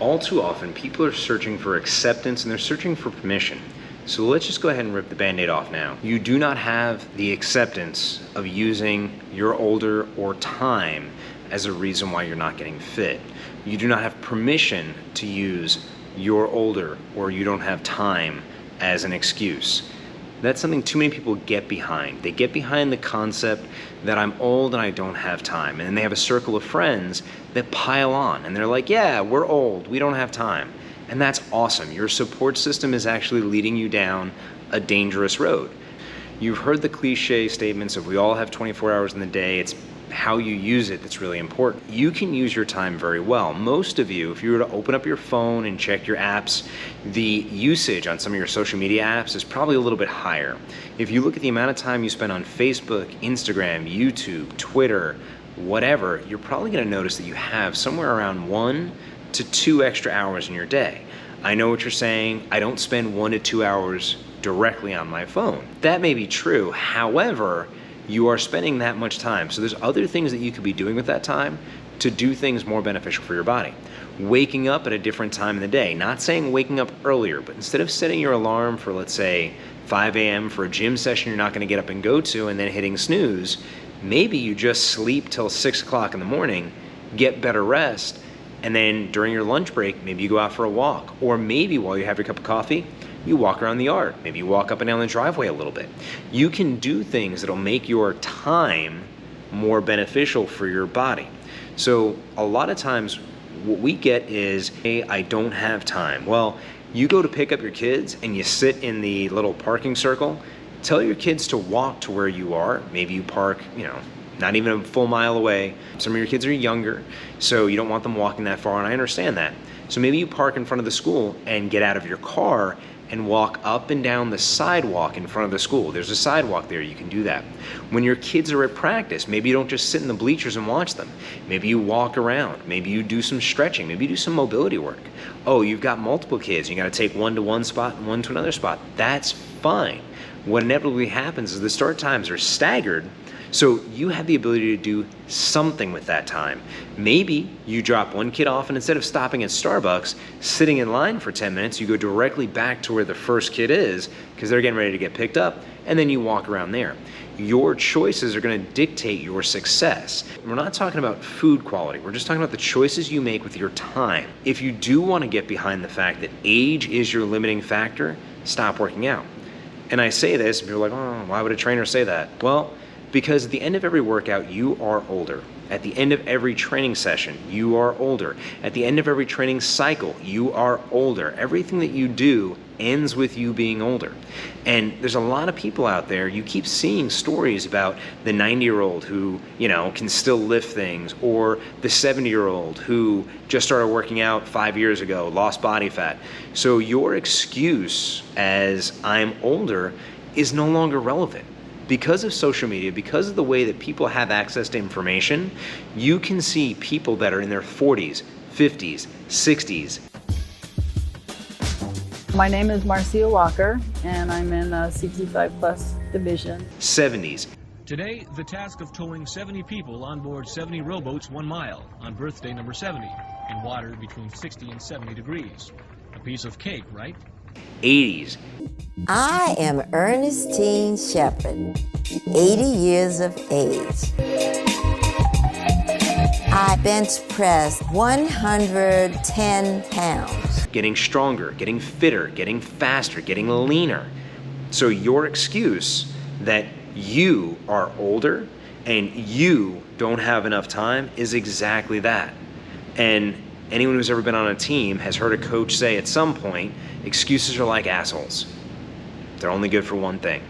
All too often, people are searching for acceptance and they're searching for permission. So let's just go ahead and rip the Band-Aid off now. You do not have the acceptance of using your older or time as a reason why you're not getting fit. You do not have permission to use you're older or you don't have time as an excuse. That's something too many people get behind. They get behind the concept that I'm old and I don't have time. And then they have a circle of friends that pile on and they're like, yeah, we're old, we don't have time. And that's awesome. Your support system is actually leading you down a dangerous road. You've heard the cliche statements of we all have 24 hours in the day. It's how you use it that's really important. You can use your time very well. Most of you, if you were to open up your phone and check your apps, the usage on some of your social media apps is probably a little bit higher. If you look at the amount of time you spend on Facebook, Instagram, YouTube, Twitter, whatever, you're probably gonna notice that you have somewhere around 1 to 2 extra hours in your day. I know what you're saying. I don't spend 1 to 2 hours directly on my phone. That may be true. However, you are spending that much time. So there's other things that you could be doing with that time to do things more beneficial for your body. Waking up at a different time in the day. Not saying waking up earlier, but instead of setting your alarm for, let's say, 5 a.m. for a gym session you're not gonna get up and go to and then hitting snooze, maybe you just sleep till 6 o'clock in the morning, get better rest, and then during your lunch break, maybe you go out for a walk. Or maybe while you have your cup of coffee, you walk around the yard. Maybe you walk up and down the driveway a little bit. You can do things that'll make your time more beneficial for your body. So a lot of times what we get is, hey, I don't have time. Well, you go to pick up your kids and you sit in the little parking circle, tell your kids to walk to where you are. Maybe you park, not even a full mile away. Some of your kids are younger, so you don't want them walking that far, and I understand that. So maybe you park in front of the school and get out of your car and walk up and down the sidewalk in front of the school. There's a sidewalk there, you can do that. When your kids are at practice, maybe you don't just sit in the bleachers and watch them. Maybe you walk around, maybe you do some stretching, maybe you do some mobility work. Oh, you've got multiple kids, you gotta take one to one spot and one to another spot. That's fine. What inevitably happens is the start times are staggered, so you have the ability to do something with that time. Maybe you drop one kid off and instead of stopping at Starbucks, sitting in line for 10 minutes, you go directly back to where the first kid is because they're getting ready to get picked up, and then you walk around there. Your choices are gonna dictate your success. We're not talking about food quality, we're just talking about the choices you make with your time. If you do wanna get behind the fact that age is your limiting factor, stop working out. And I say this, and people are like, oh, why would a trainer say that? Well, because at the end of every workout, you are older. At the end of every training session, you are older. At the end of every training cycle, you are older. Everything that you do ends with you being older. And there's a lot of people out there, you keep seeing stories about the 90-year-old who, can still lift things, or the 70-year-old who just started working out 5 years ago, lost body fat. So your excuse as I'm older is no longer relevant. Because of social media, because of the way that people have access to information, you can see people that are in their 40s, 50s, 60s. My name is Marcia Walker, and I'm in the 65 plus division. 70s. Today, the task of towing 70 people on board 70 rowboats 1 mile on birthday number 70 in water between 60 and 70 degrees. A piece of cake, right? 80s. I am Ernestine Shepherd, 80 years of age. I bench press 110 pounds. Getting stronger, getting fitter, getting faster, getting leaner. So your excuse that you are older and you don't have enough time is exactly that. And anyone who's ever been on a team has heard a coach say at some point, excuses are like assholes. They're only good for one thing.